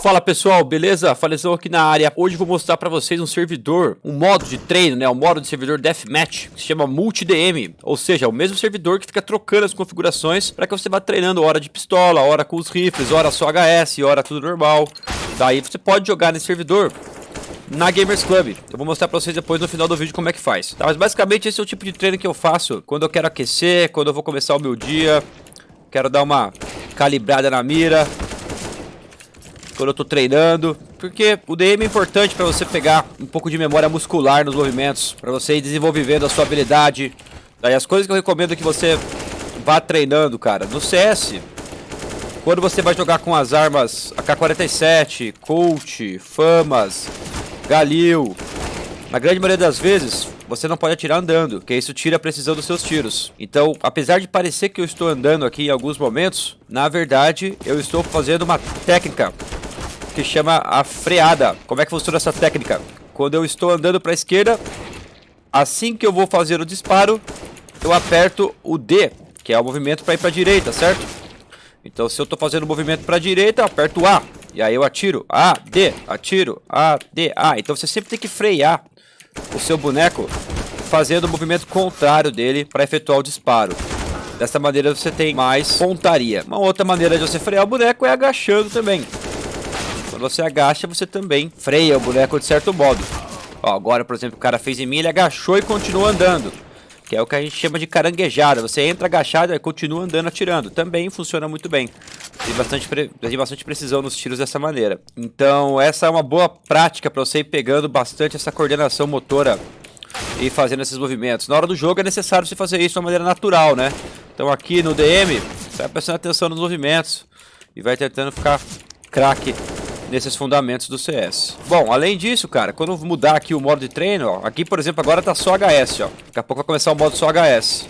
Fala pessoal, beleza? Falezão aqui na área. Hoje eu vou mostrar pra vocês um servidor, um modo de treino, né? Um modo de servidor Deathmatch, que se chama Multi-DM. Ou seja, é o mesmo servidor que fica trocando as configurações para que você vá treinando hora de pistola, hora com os rifles, hora só HS, hora tudo normal. Daí você pode jogar nesse servidor na Gamers Club. Eu vou mostrar pra vocês depois no final do vídeo como é que faz. Tá? Mas basicamente esse é o tipo de treino que eu faço quando eu quero aquecer, quando eu vou começar o meu dia, quero dar uma calibrada na mira, quando eu tô treinando, porque o DM é importante para você pegar um pouco de memória muscular nos movimentos, para você ir desenvolvendo a sua habilidade. Daí as coisas que eu recomendo que você vá treinando, cara, no CS, quando você vai jogar com as armas AK-47, Colt, Famas, Galil, na grande maioria das vezes você não pode atirar andando, porque isso tira a precisão dos seus tiros. Então, apesar de parecer que eu estou andando aqui em alguns momentos, na verdade eu estou fazendo uma técnica que chama a freada. Como é que funciona essa técnica? Quando eu estou andando para a esquerda, assim que eu vou fazer o disparo, eu aperto o D, que é o movimento para ir para a direita, certo? Então se eu estou fazendo o movimento para a direita, eu aperto A, e aí eu atiro A, D, atiro A, D, A. Então você sempre tem que frear o seu boneco fazendo o movimento contrário dele para efetuar o disparo. Dessa maneira você tem mais pontaria. Uma outra maneira de você frear o boneco é agachando também. Quando você agacha, você também freia o boneco de certo modo. Ó, agora, por exemplo, o cara fez em mim, ele agachou e continua andando. Que é o que a gente chama de caranguejada. Você entra agachado e continua andando atirando. Também funciona muito bem. Tem bastante precisão nos tiros dessa maneira. Então, essa é uma boa prática para você ir pegando bastante essa coordenação motora e fazendo esses movimentos. Na hora do jogo é necessário você fazer isso de uma maneira natural, né? Então aqui no DM, você vai prestando atenção nos movimentos e vai tentando ficar craque nesses fundamentos do CS. Bom, além disso, cara, quando eu mudar aqui o modo de treino, ó, aqui, por exemplo, agora tá só HS, ó. Daqui a pouco vai começar o modo só HS.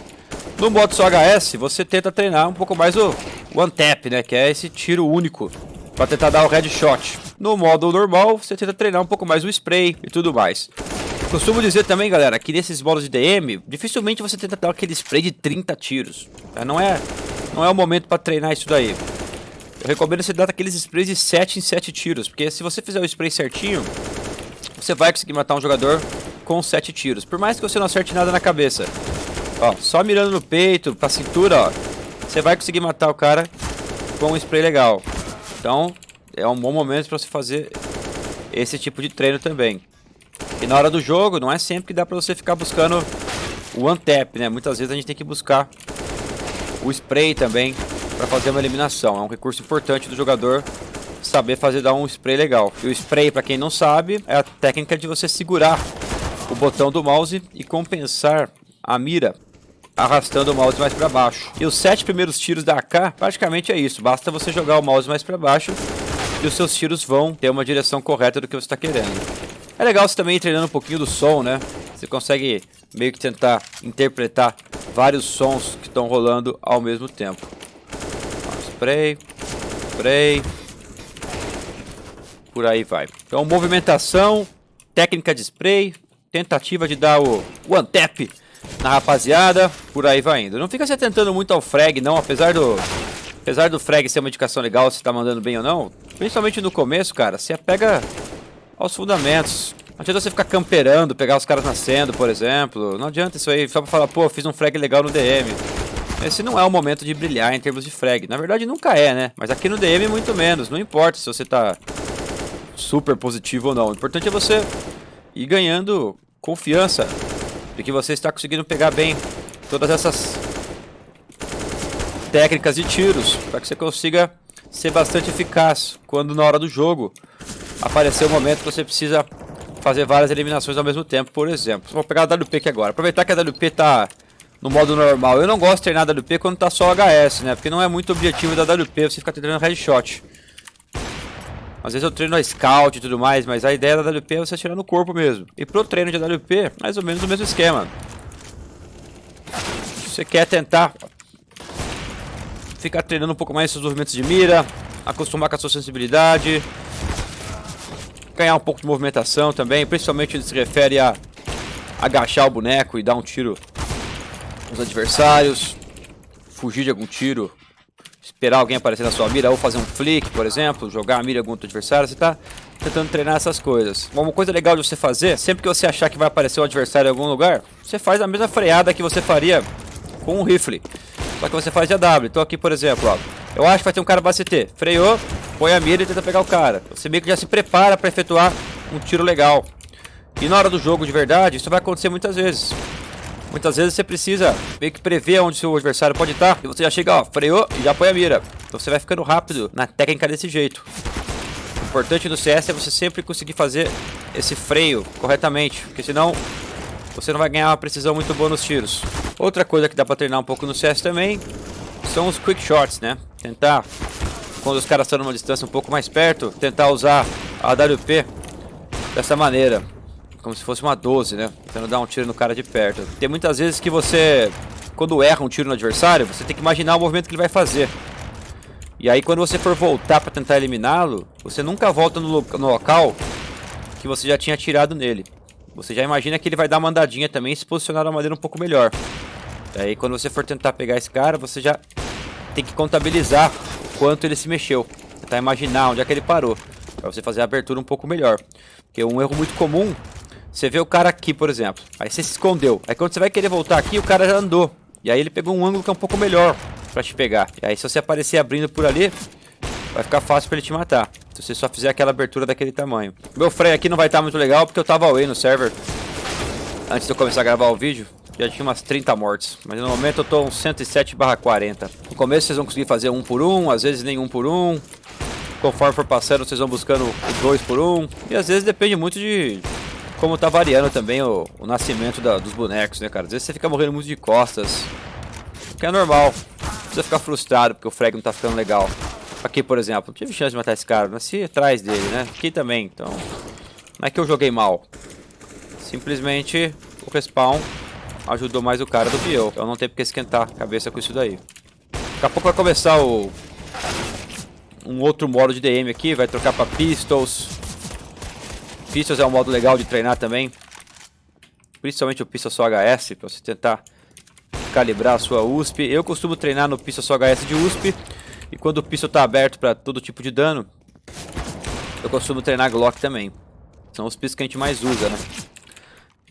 No modo só HS, você tenta treinar um pouco mais o one tap, né, que é esse tiro único, pra tentar dar o headshot. No modo normal, você tenta treinar um pouco mais o spray e tudo mais. Costumo dizer também, galera, que nesses modos de DM, dificilmente você tenta dar aquele spray de 30 tiros. Tá? Não é o momento pra treinar isso daí. Eu recomendo você dar aqueles sprays de 7 em 7 tiros, porque se você fizer o spray certinho, você vai conseguir matar um jogador com 7 tiros. Por mais que você não acerte nada na cabeça. Ó, só mirando no peito, pra cintura, ó, você vai conseguir matar o cara com um spray legal. Então, é um bom momento pra você fazer esse tipo de treino também. E na hora do jogo, não é sempre que dá pra você ficar buscando o one tap, né? Muitas vezes a gente tem que buscar o spray também para fazer uma eliminação. É um recurso importante do jogador saber dar um spray legal. E o spray, para quem não sabe, é a técnica de você segurar o botão do mouse e compensar a mira arrastando o mouse mais para baixo. E os 7 primeiros tiros da AK praticamente é isso. Basta você jogar o mouse mais para baixo e os seus tiros vão ter uma direção correta do que você está querendo. É legal você também ir treinando um pouquinho do som, né? Você consegue meio que tentar interpretar vários sons que estão rolando ao mesmo tempo. Spray, spray, por aí vai. Então, movimentação, técnica de spray, tentativa de dar o one tap na rapaziada, por aí vai indo. Não fica se atentando muito ao frag, não, apesar do frag ser uma indicação legal, se tá mandando bem ou não, principalmente no começo, cara, você apega aos fundamentos. Não adianta você ficar camperando, pegar os caras nascendo, por exemplo. Não adianta isso aí, só pra falar, pô, fiz um frag legal no DM. Esse não é o momento de brilhar em termos de frag. Na verdade nunca é, né? Mas aqui no DM muito menos. Não importa se você tá super positivo ou não. O importante é você ir ganhando confiança de que você está conseguindo pegar bem todas essas técnicas de tiros, para que você consiga ser bastante eficaz quando na hora do jogo aparecer o momento que você precisa fazer várias eliminações ao mesmo tempo, por exemplo. Vou pegar a WP aqui agora. Aproveitar que a WP tá no modo normal. Eu não gosto de treinar WP quando tá só HS, né? Porque não é muito objetivo da WP você ficar treinando headshot. Às vezes eu treino a Scout e tudo mais, mas a ideia da WP é você atirar no corpo mesmo. E pro treino de WP, mais ou menos o mesmo esquema. Você quer tentar ficar treinando um pouco mais seus movimentos de mira, acostumar com a sua sensibilidade, ganhar um pouco de movimentação também, principalmente no que se refere a agachar o boneco e dar um tiro nos adversários, fugir de algum tiro esperar alguém aparecer na sua mira, ou fazer um flick, por exemplo, jogar a mira em algum outro adversário, você tá tentando treinar essas coisas. Uma coisa legal de você fazer, sempre que você achar que vai aparecer um adversário em algum lugar, você faz a mesma freada que você faria com um rifle, só que você faz de AW. Então aqui, por exemplo, ó, eu acho que vai ter um cara pra CT, freou, põe a mira e tenta pegar o cara. Você meio que já se prepara pra efetuar um tiro legal. E na hora do jogo de verdade, isso vai acontecer muitas vezes. Muitas vezes você precisa meio que prever onde seu adversário pode estar. E você já chega, ó, freou e já põe a mira. Então você vai ficando rápido na técnica desse jeito. O importante no CS é você sempre conseguir fazer esse freio corretamente, porque senão você não vai ganhar uma precisão muito boa nos tiros. Outra coisa que dá pra treinar um pouco no CS também são os quick shots, né? Tentar, quando os caras estão numa distância um pouco mais perto, tentar usar a AWP dessa maneira. Como se fosse uma 12, né? Tentando dar um tiro no cara de perto. Tem muitas vezes que você, quando erra um tiro no adversário, você tem que imaginar o movimento que ele vai fazer. E aí quando você for voltar pra tentar eliminá-lo, você nunca volta no local que você já tinha atirado nele. Você já imagina que ele vai dar uma andadinha também e se posicionar de uma maneira um pouco melhor. E aí quando você for tentar pegar esse cara, você já tem que contabilizar o quanto ele se mexeu. Tentar imaginar onde é que ele parou, pra você fazer a abertura um pouco melhor. Porque um erro muito comum, você vê o cara aqui, por exemplo, aí você se escondeu. Aí quando você vai querer voltar aqui, o cara já andou. E aí ele pegou um ângulo que é um pouco melhor pra te pegar. E aí se você aparecer abrindo por ali, vai ficar fácil pra ele te matar. Se você só fizer aquela abertura daquele tamanho. Meu freio aqui não vai estar muito legal porque eu tava away no server antes de eu começar a gravar o vídeo. Já tinha umas 30 mortes. Mas no momento eu tô uns 107/40. No começo vocês vão conseguir fazer 1 por 1, às vezes nem 1 por 1. Conforme for passando vocês vão buscando o 2 por 1. E às vezes depende muito de como tá variando também o nascimento dos bonecos, né, cara? Às vezes você fica morrendo muito de costas, o que é normal. Não precisa ficar frustrado porque o frag não tá ficando legal. Aqui, por exemplo, não tive chance de matar esse cara, nasci atrás dele, né? Aqui também, então não é que eu joguei mal. Simplesmente o respawn ajudou mais o cara do que eu. Então não tem porque esquentar a cabeça com isso daí. Daqui a pouco vai começar um outro modo de DM aqui, vai trocar pra Pistols. Pistols é um modo legal de treinar também. Principalmente o Pistols HS, pra você tentar calibrar a sua USP. Eu costumo treinar no Pistols HS de USP. E quando o Pistol tá aberto pra todo tipo de dano, eu costumo treinar Glock também. São os pistols que a gente mais usa, né?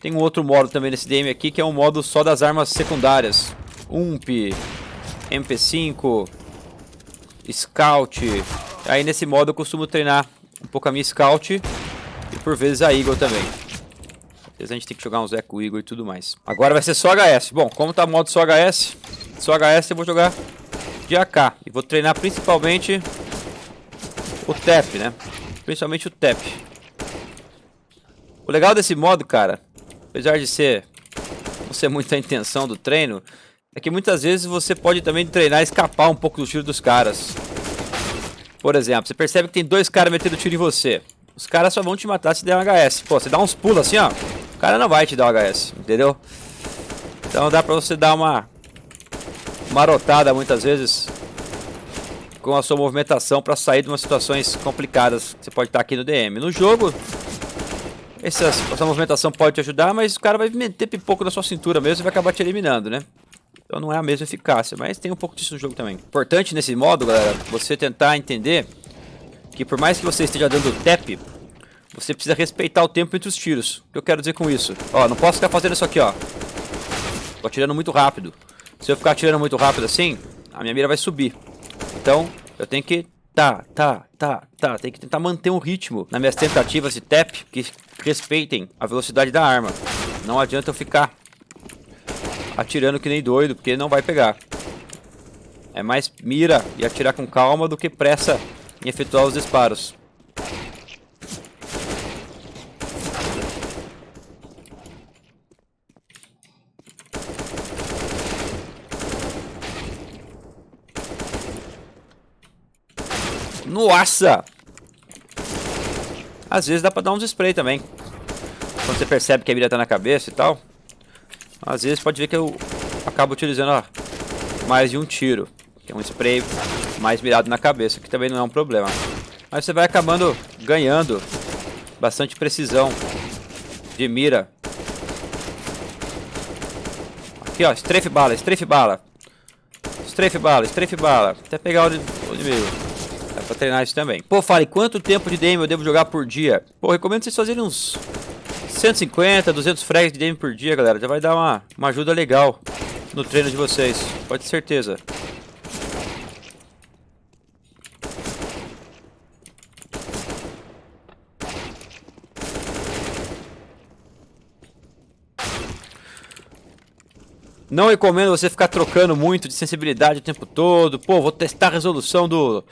Tem um outro modo também nesse DM aqui, que é um modo só das armas secundárias. UMP, MP5, Scout. Aí nesse modo eu costumo treinar um pouco a minha Scout e por vezes a Eagle também. Às vezes a gente tem que jogar uns Echo Eagle e tudo mais. Agora vai ser só HS. Bom, como tá o modo só HS eu vou jogar de AK. E vou treinar principalmente o TAP, né? Principalmente o TAP. O legal desse modo, cara, apesar de não ser muita intenção do treino, é que muitas vezes você pode também treinar e escapar um pouco do tiro dos caras. Por exemplo, você percebe que tem 2 caras metendo tiro em você. Os caras só vão te matar se der um HS. Pô, você dá uns pulos assim, ó, o cara não vai te dar um HS, entendeu? Então dá pra você dar uma marotada muitas vezes com a sua movimentação pra sair de umas situações complicadas que você pode estar aqui no DM. No jogo, essa movimentação pode te ajudar, mas o cara vai meter pipoco na sua cintura mesmo e vai acabar te eliminando, né? Então não é a mesma eficácia, mas tem um pouco disso no jogo também. Importante nesse modo, galera, você tentar entender que por mais que você esteja dando tap, você precisa respeitar o tempo entre os tiros. O que eu quero dizer com isso? Ó, não posso ficar fazendo isso aqui, ó. Tô atirando muito rápido. Se eu ficar atirando muito rápido assim, a minha mira vai subir. Então, eu tenho que tem que tentar manter um ritmo nas minhas tentativas de tap que respeitem a velocidade da arma. Não adianta eu ficar atirando que nem doido, porque não vai pegar. É mais mira e atirar com calma do que pressa em efetuar os disparos. Nossa! Às vezes dá pra dar uns spray também. Quando você percebe que a mira tá na cabeça e tal. Às vezes pode ver que eu acabo utilizando, ó, mais de um tiro. Que é um spray mais mirado na cabeça, que também não é um problema. Mas você vai acabando ganhando bastante precisão de mira. Aqui, ó, strafe bala, strafe bala. Strafe bala. Até pegar o inimigo. Dá pra treinar isso também. Pô, fale, quanto tempo de DM eu devo jogar por dia? Pô, recomendo vocês fazerem uns 150, 200 frags de DM por dia, galera. Já vai dar uma ajuda legal no treino de vocês. Pode ter certeza. Não recomendo você ficar trocando muito de sensibilidade o tempo todo. Pô, vou testar a resolução do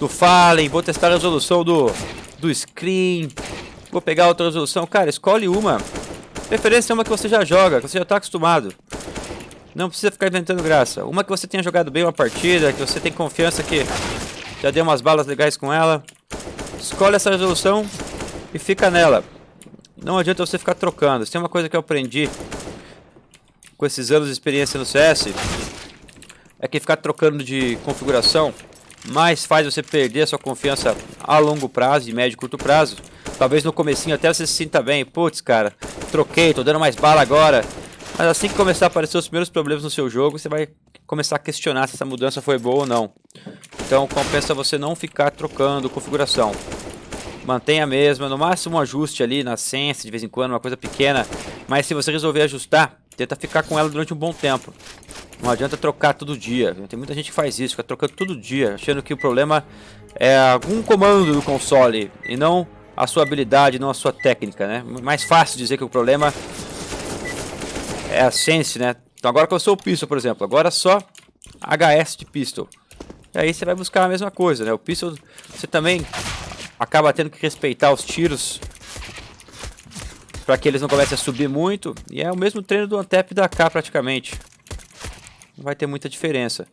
Fallen, vou testar a resolução do Scream. Vou pegar outra resolução. Cara, escolhe uma. Preferência é uma que você já joga, que você já tá acostumado. Não precisa ficar inventando graça. Uma que você tenha jogado bem uma partida, que você tem confiança que já deu umas balas legais com ela. Escolhe essa resolução e fica nela. Não adianta você ficar trocando. Se tem uma coisa que eu aprendi com esses anos de experiência no CS, é que ficar trocando de configuração mais faz você perder a sua confiança a longo prazo, e médio e curto prazo. Talvez no comecinho até você se sinta bem, putz cara, troquei, tô dando mais bala agora. Mas assim que começar a aparecer os primeiros problemas no seu jogo, você vai começar a questionar se essa mudança foi boa ou não. Então compensa você não ficar trocando configuração. Mantenha a mesma, no máximo um ajuste ali na Sense de vez em quando, uma coisa pequena. Mas se você resolver ajustar, tenta ficar com ela durante um bom tempo. Não adianta trocar todo dia. Tem muita gente que faz isso, fica trocando todo dia, achando que o problema é algum comando do console e não a sua habilidade, não a sua técnica, né? Mais fácil dizer que o problema é a Sense, né? Então agora que eu sou o Pistol, por exemplo, agora só HS de Pistol. E aí você vai buscar a mesma coisa, né? O Pistol você também acaba tendo que respeitar os tiros para que eles não comecem a subir muito. E é o mesmo treino do Antep e da AK praticamente. Não vai ter muita diferença.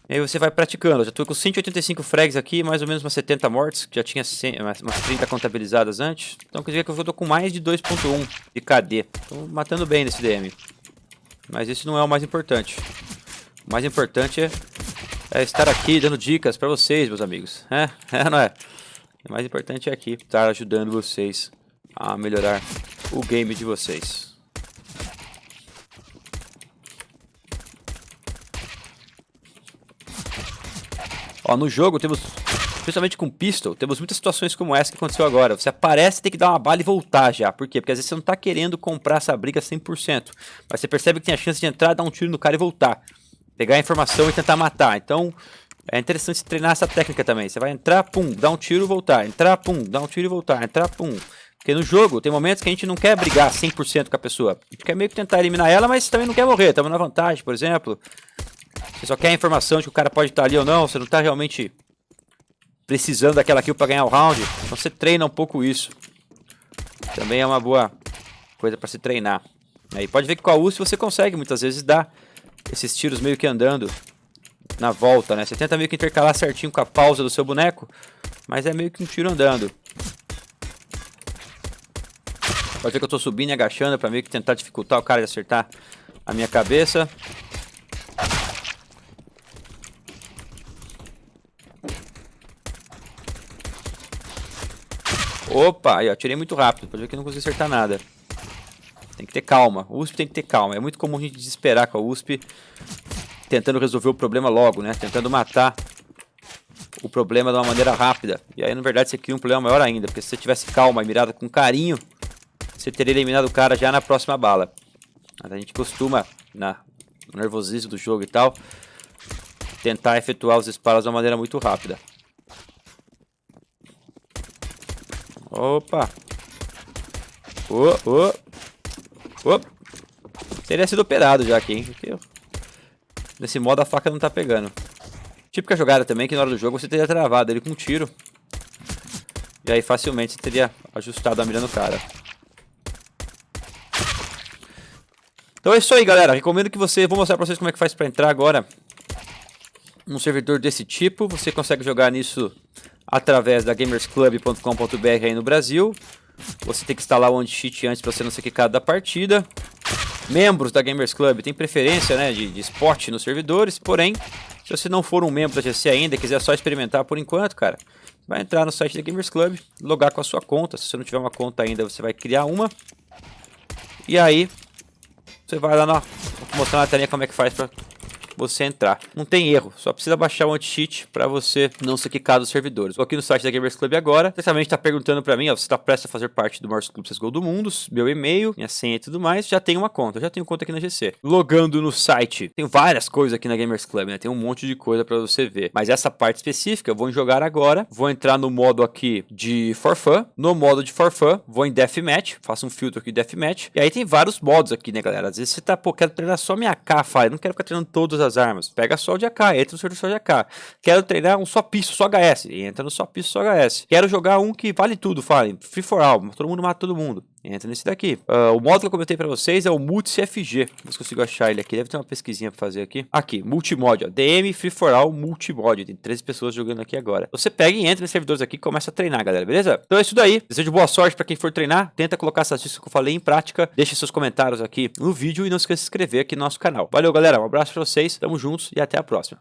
E aí você vai praticando. Eu já estou com 185 frags aqui, mais ou menos umas 70 mortes, que já tinha umas 30 contabilizadas antes. Então quer dizer que eu estou com mais de 2.1 de KD. Estou matando bem nesse DM. Mas isso não é o mais importante. O mais importante é estar aqui dando dicas para vocês, meus amigos. Não é? O mais importante é aqui estar ajudando vocês a melhorar o game de vocês. Ó, no jogo temos, principalmente com Pistol, temos muitas situações como essa que aconteceu agora. Você aparece e tem que dar uma bala e voltar já. Por quê? Porque às vezes você não está querendo comprar essa briga 100%. Mas você percebe que tem a chance de entrar, dar um tiro no cara e voltar. Pegar a informação e tentar matar. Então é interessante treinar essa técnica também. Você vai entrar, pum, dar um tiro e voltar. Entrar, pum, dar um tiro e voltar. Entrar, pum. Porque no jogo tem momentos que a gente não quer brigar 100% com a pessoa. A gente quer meio que tentar eliminar ela, mas também não quer morrer. Estamos na vantagem, por exemplo. Você só quer a informação de que o cara pode estar ali ou não. Você não está realmente precisando daquela kill para ganhar o round. Então você treina um pouco isso. Também é uma boa coisa para se treinar. Aí pode ver que com a USP você consegue muitas vezes dar esses tiros meio que andando na volta, né? Você tenta meio que intercalar certinho com a pausa do seu boneco, mas é meio que um tiro andando. Pode ver que eu tô subindo e agachando para meio que tentar dificultar o cara de acertar a minha cabeça. Opa, aí ó, tirei muito rápido, pode ver que eu não consegui acertar nada. Tem que ter calma, o USP tem que ter calma. É muito comum a gente desesperar com a USP, tentando resolver o problema logo, né? Tentando matar o problema de uma maneira rápida. E aí, na verdade, você cria um problema maior ainda, porque se você tivesse calma e mirada com carinho, você teria eliminado o cara já na próxima bala. Mas a gente costuma, no nervosismo do jogo e tal, tentar efetuar os disparos de uma maneira muito rápida. Opa! Teria sido operado já aqui, hein? Porque nesse modo a faca não tá pegando. Típica jogada também que na hora do jogo você teria travado ele com um tiro. E aí facilmente você teria ajustado a mira no cara. Então é isso aí, galera. Recomendo que você... Vou mostrar pra vocês como é que faz pra entrar agora num servidor desse tipo. Você consegue jogar nisso através da gamersclub.com.br aí no Brasil. Você tem que instalar o anti-cheat antes para você não ser quicado da partida. Membros da Gamers Club têm preferência, né, de spot nos servidores. Porém, se você não for um membro da GC ainda e quiser só experimentar por enquanto, cara, vai entrar no site da Gamers Club, logar com a sua conta. Se você não tiver uma conta ainda, você vai criar uma. E aí, você vai lá vou mostrar na telinha como é que faz para você entrar. Não tem erro, só precisa baixar o anti-cheat para você não ser quicado dos servidores. Vou aqui no site da Gamers Club agora, exatamente está perguntando para mim, ó, você está prestes a fazer parte do maior clube CSGO do mundo, meu e-mail, minha senha e tudo mais, já tenho uma conta, eu já tenho conta aqui na GC. Logando no site, tem várias coisas aqui na Gamers Club, né? Tem um monte de coisa para você ver, mas essa parte específica eu vou jogar agora, vou entrar no modo aqui de for fun, no modo de for fun, vou em Deathmatch, faço um filtro aqui de Deathmatch, e aí tem vários modos aqui, né, galera? Às vezes você tá, pô, quero treinar só minha AK, fala, não quero ficar treinando todas as armas, pega só o de AK, entra no servidor só de AK. Quero treinar um só pisto, só HS, entra no só pisto, só HS. Quero jogar um que vale tudo, falem, free for all, todo mundo mata todo mundo. Entra nesse daqui. O modo que eu comentei pra vocês é o Multi-CFG. Vamos ver se consigo achar ele aqui. Deve ter uma pesquisinha pra fazer aqui. Aqui, Multimod, ó. DM Free for All Multimod. Tem 13 pessoas jogando aqui agora. Você pega e entra nos servidores aqui e começa a treinar, galera, beleza? Então é isso daí. Desejo boa sorte pra quem for treinar. Tenta colocar essas dicas que eu falei em prática. Deixe seus comentários aqui no vídeo e não esqueça de se inscrever aqui no nosso canal. Valeu, galera. Um abraço pra vocês. Tamo juntos e até a próxima.